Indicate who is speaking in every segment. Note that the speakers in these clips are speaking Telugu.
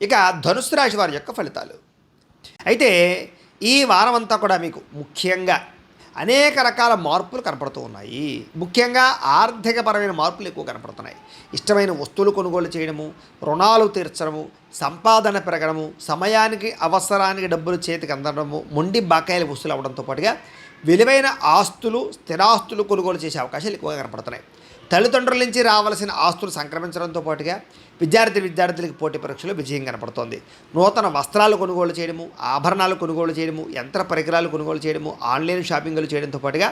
Speaker 1: ఇక ధనుస్సు రాశి వారి యొక్క ఫలితాలు. అయితే ఈ వారం అంతా కూడా మీకు ముఖ్యంగా అనేక రకాల మార్పులు కనపడుతూ ఉన్నాయి. ముఖ్యంగా ఆర్థికపరమైన మార్పులు ఎక్కువ కనపడుతున్నాయి. ఇష్టమైన వస్తువులు కొనుగోలు చేయడము, రుణాలు తీర్చడము, సంపాదన పెరగడము, సమయానికి అవసరానికి డబ్బులు చేతికి అందడము, మొండి బకాయిలు వసూలు అవ్వడంతో పాటుగా విలువైన ఆస్తులు, స్థిరాస్తులు కొనుగోలు చేసే అవకాశాలు ఎక్కువగా కనపడుతున్నాయి. తల్లిదండ్రుల నుంచి రావాల్సిన ఆస్తులు సంక్రమించడంతో పాటుగా విద్యార్థులకు పోటీ పరీక్షలో విజయం కనపడుతోంది. నూతన వస్త్రాలు కొనుగోలు చేయడము, ఆభరణాలు కొనుగోలు చేయడము, యంత్ర పరికరాలు కొనుగోలు చేయడము, ఆన్లైన్ షాపింగ్లు చేయడంతో పాటుగా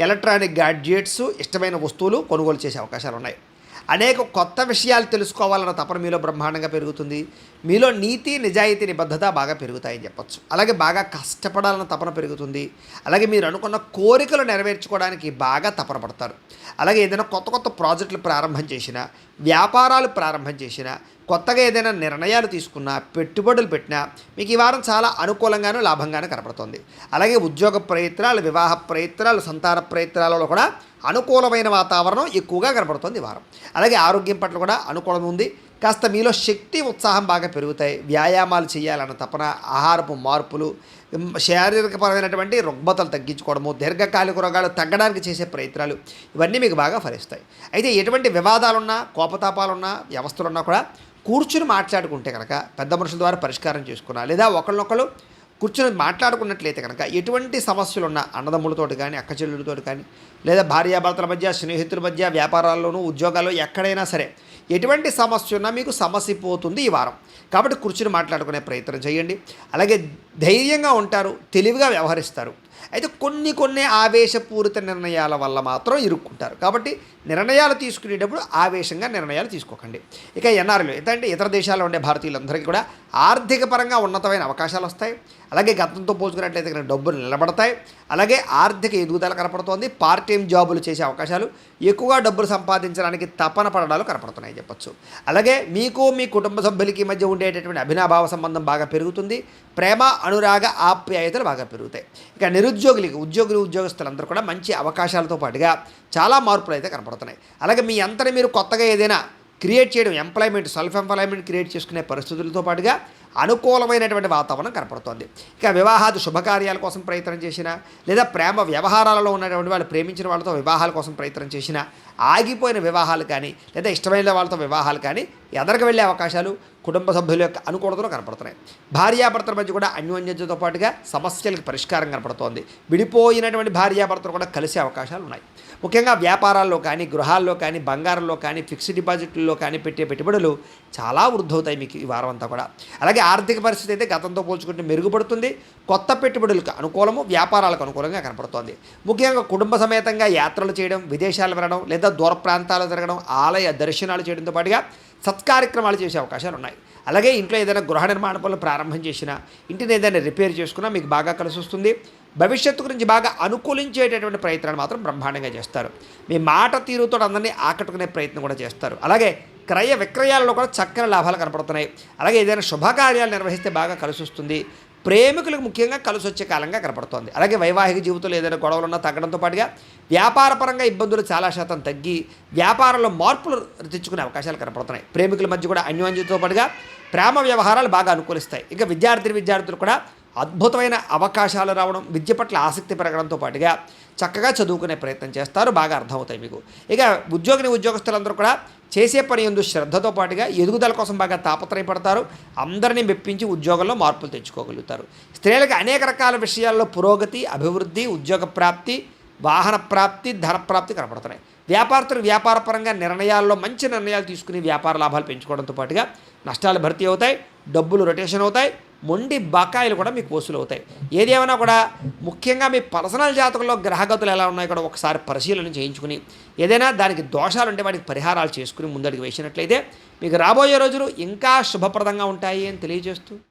Speaker 1: ఎలక్ట్రానిక్ గ్యాడ్జెట్స్, ఇష్టమైన వస్తువులు కొనుగోలు చేసే అవకాశాలు ఉన్నాయి. అనేక కొత్త విషయాలు తెలుసుకోవాలన్న తపన మీలో బ్రహ్మాండంగా పెరుగుతుంది. మీలో నీతి, నిజాయితీ, నిబద్ధత బాగా పెరుగుతాయని చెప్పచ్చు. అలాగే బాగా కష్టపడాలన్న తపన పెరుగుతుంది. అలాగే మీరు అనుకున్న కోరికలు నెరవేర్చుకోవడానికి బాగా తపన పడతారు. అలాగే ఏదైనా కొత్త కొత్త ప్రాజెక్టులు ప్రారంభం చేసినా, వ్యాపారాలు ప్రారంభం చేసినా, కొత్తగా ఏదైనా నిర్ణయాలు తీసుకున్నా, పెట్టుబడులు పెట్టినా మీకు ఈ వారం చాలా అనుకూలంగానూ లాభంగానూ కనపడుతుంది. అలాగే ఉద్యోగ ప్రయత్నాలు, వివాహ ప్రయత్నాలు, సంతాన ప్రయత్నాలలో కూడా అనుకూలమైన వాతావరణం ఎక్కువగా కనపడుతుంది ఈ వారం. అలాగే ఆరోగ్యం పట్ల కూడా అనుకూలంగా ఉంది. కాస్త మీలో శక్తి, ఉత్సాహం బాగా పెరుగుతాయి. వ్యాయామాలు చేయాలన్న తపన, ఆహారపు మార్పులు, శారీరకపరమైనటువంటి రుగ్మతలు తగ్గించుకోవడము, దీర్ఘకాలిక రోగాలు తగ్గడానికి చేసే ప్రయత్నాలు ఇవన్నీ మీకు బాగా ఫలిస్తాయి. అయితే ఎటువంటి వివాదాలున్నా, కోపతాపాలున్నా, వ్యవస్థలున్నా కూడా కూర్చుని మాట్లాడుకుంటే కనుక పెద్ద మనుషుల ద్వారా పరిష్కారం చేసుకున్నా, లేదా ఒకళ్ళనొకళ్ళు కూర్చొని మాట్లాడుకున్నట్లయితే కనుక ఎటువంటి సమస్యలున్నా అన్నదమ్ములతోటి కానీ, అక్క చెల్లెలతోటి కానీ, లేదా భార్యాభర్తల మధ్య, స్నేహితుల మధ్య, వ్యాపారాల్లోనూ, ఉద్యోగాల్లో ఎక్కడైనా సరే ఎటువంటి సమస్య ఉన్నా మీకు సమస్య పోతుంది ఈ వారం. కాబట్టి కూర్చుని మాట్లాడుకునే ప్రయత్నం చేయండి. అలాగే ధైర్యంగా ఉంటారు, తెలివిగా వ్యవహరిస్తారు. అయితే కొన్ని ఆవేశపూరిత నిర్ణయాల వల్ల మాత్రం ఇరుక్కుంటారు. కాబట్టి నిర్ణయాలు తీసుకునేటప్పుడు ఆవేశంగా నిర్ణయాలు తీసుకోకండి. ఇక ఎన్ఆర్ఐలు ఏంటంటే ఇతర దేశాల్లో ఉండే భారతీయులందరికీ కూడా ఆర్థిక పరంగా ఉన్నతమైన అవకాశాలు వస్తాయి. అలాగే గతంతో పోల్చుకున్నట్లయితే కనుక డబ్బులు నిలబడతాయి. అలాగే ఆర్థిక ఎదుగుదల కనపడుతోంది. పార్ట్ టైం జాబులు చేసే అవకాశాలు, ఎక్కువగా డబ్బులు సంపాదించడానికి తపన పడడాలు కనపడుతున్నాయి చెప్పచ్చు. అలాగే మీకు, మీ కుటుంబ సభ్యులకి మధ్య ఉండేటటువంటి అభినాభావ సంబంధం బాగా పెరుగుతుంది. ప్రేమ, అనురాగ, ఆప్యాయతలు బాగా పెరుగుతాయి. ఇక ఉద్యోగస్తులందరూ కూడా మంచి అవకాశాలతో పాటుగా చాలా మార్పులు అయితే కనపడుతున్నాయి. అలాగే మీ అంతని మీరు కొత్తగా ఏదైనా క్రియేట్ చేయడం, సెల్ఫ్ ఎంప్లాయ్మెంట్ క్రియేట్ చేసుకునే పరిస్థితులతో పాటుగా అనుకూలమైనటువంటి వాతావరణం కనపడుతోంది. ఇక వివాహాది శుభకార్యాల కోసం ప్రయత్నం చేసినా, లేదా ప్రేమ వ్యవహారాలలో ఉన్నటువంటి వాళ్ళు ప్రేమించిన వాళ్ళతో వివాహాల కోసం ప్రయత్నం చేసినా, ఆగిపోయిన వివాహాలు కానీ, లేదా ఇష్టమైన వాళ్ళతో వివాహాలు కానీ ఎదరికి వెళ్ళే అవకాశాలు కుటుంబ సభ్యుల యొక్క అనుకూలతలు కనపడుతున్నాయి. భార్యాభర్తల మధ్య కూడా అన్యోన్యతతో పాటుగా సమస్యలకు పరిష్కారం కనపడుతోంది. విడిపోయినటువంటి భార్యాభర్తలు కూడా కలిసే అవకాశాలు ఉన్నాయి. ముఖ్యంగా వ్యాపారాల్లో కానీ, గృహాల్లో కానీ, బంగారంలో కానీ, ఫిక్స్డ్ డిపాజిట్లలో కానీ పెట్టే పెట్టుబడులు చాలా వృద్ధవుతాయి మీకు ఈ వారం అంతా కూడా. అలాగే ఆర్థిక పరిస్థితి అయితే గతంతో పోల్చుకుంటే మెరుగుపడుతుంది. కొత్త పెట్టుబడులకు అనుకూలము, వ్యాపారాలకు అనుకూలంగా కనపడుతోంది. ముఖ్యంగా కుటుంబ సమేతంగా యాత్రలు చేయడం, విదేశాలు వెళ్ళడం, లేదా దూర ప్రాంతాలు తిరగడం, ఆలయ దర్శనాలు చేయడంతో పాటుగా సత్కార్యక్రమాలు చేసే అవకాశాలు ఉన్నాయి. అలాగే ఇంట్లో ఏదైనా గృహ నిర్మాణ పనులు ప్రారంభం చేసినా, ఇంటిని ఏదైనా రిపేర్ చేసుకున్నా మీకు బాగా కలిసి వస్తుంది. భవిష్యత్తు గురించి బాగా అనుకూలించేటటువంటి ప్రయత్నాలు మాత్రం బ్రహ్మాండంగా చేస్తారు. మీ మాట తీరుతో అందరినీ ఆకట్టుకునే ప్రయత్నం కూడా చేస్తారు. అలాగే క్రయ విక్రయాలలో కూడా చక్కని లాభాలు కనపడుతున్నాయి. అలాగే ఏదైనా శుభకార్యాలు నిర్వహిస్తే బాగా కలిసి వస్తుంది. ప్రేమికులకు ముఖ్యంగా కలిసి వచ్చే కాలంగా కనపడుతోంది. అలాగే వైవాహిక జీవితంలో ఏదైనా గొడవలున్నా తగ్గడంతో పాటుగా వ్యాపారపరంగా ఇబ్బందులు చాలా శాతం తగ్గి వ్యాపారంలో మార్పులు తెచ్చుకునే అవకాశాలు కనపడుతున్నాయి. ప్రేమికుల మధ్య కూడా అన్యోన్యతతో పాటుగా ప్రేమ వ్యవహారాలు బాగా అనుకూలిస్తాయి. ఇక విద్యార్థులు కూడా అద్భుతమైన అవకాశాలు రావడం, విద్య పట్ల ఆసక్తి పెరగడంతో పాటుగా చక్కగా చదువుకునే ప్రయత్నం చేస్తారు. బాగా అర్థమవుతాయి మీకు. ఇక ఉద్యోగస్తులందరూ కూడా చేసే పని యందు శ్రద్ధతో పాటుగా ఎదుగుదల కోసం బాగా తాపత్రయపడతారు. అందరినీ మెప్పించి ఉద్యోగంలో మార్పులు తెచ్చుకోగలుగుతారు. స్త్రీలకు అనేక రకాల విషయాల్లో పురోగతి, అభివృద్ధి, ఉద్యోగ ప్రాప్తి, వాహన ప్రాప్తి, ధన ప్రాప్తి కనపడుతున్నాయి. వ్యాపారపరంగా నిర్ణయాల్లో మంచి నిర్ణయాలు తీసుకుని వ్యాపార లాభాలు పెంచుకోవడంతో పాటుగా నష్టాలు భర్తీ అవుతాయి, డబ్బులు రొటేషన్ అవుతాయి, మొండి బకాయిలు కూడా మీకు వసూలు అవుతాయి. ఏదేమైనా కూడా ముఖ్యంగా మీ పర్సనల్ జాతకంలో గ్రహగతులు ఎలా ఉన్నాయో కూడా ఒకసారి పరిశీలన చేయించుకుని ఏదైనా దానికి దోషాలు ఉంటే వాటికి పరిహారాలు చేసుకుని ముందడుగు వేసినట్లయితే మీకు రాబోయే రోజులు ఇంకా శుభప్రదంగా ఉంటాయి అని తెలియజేస్తూ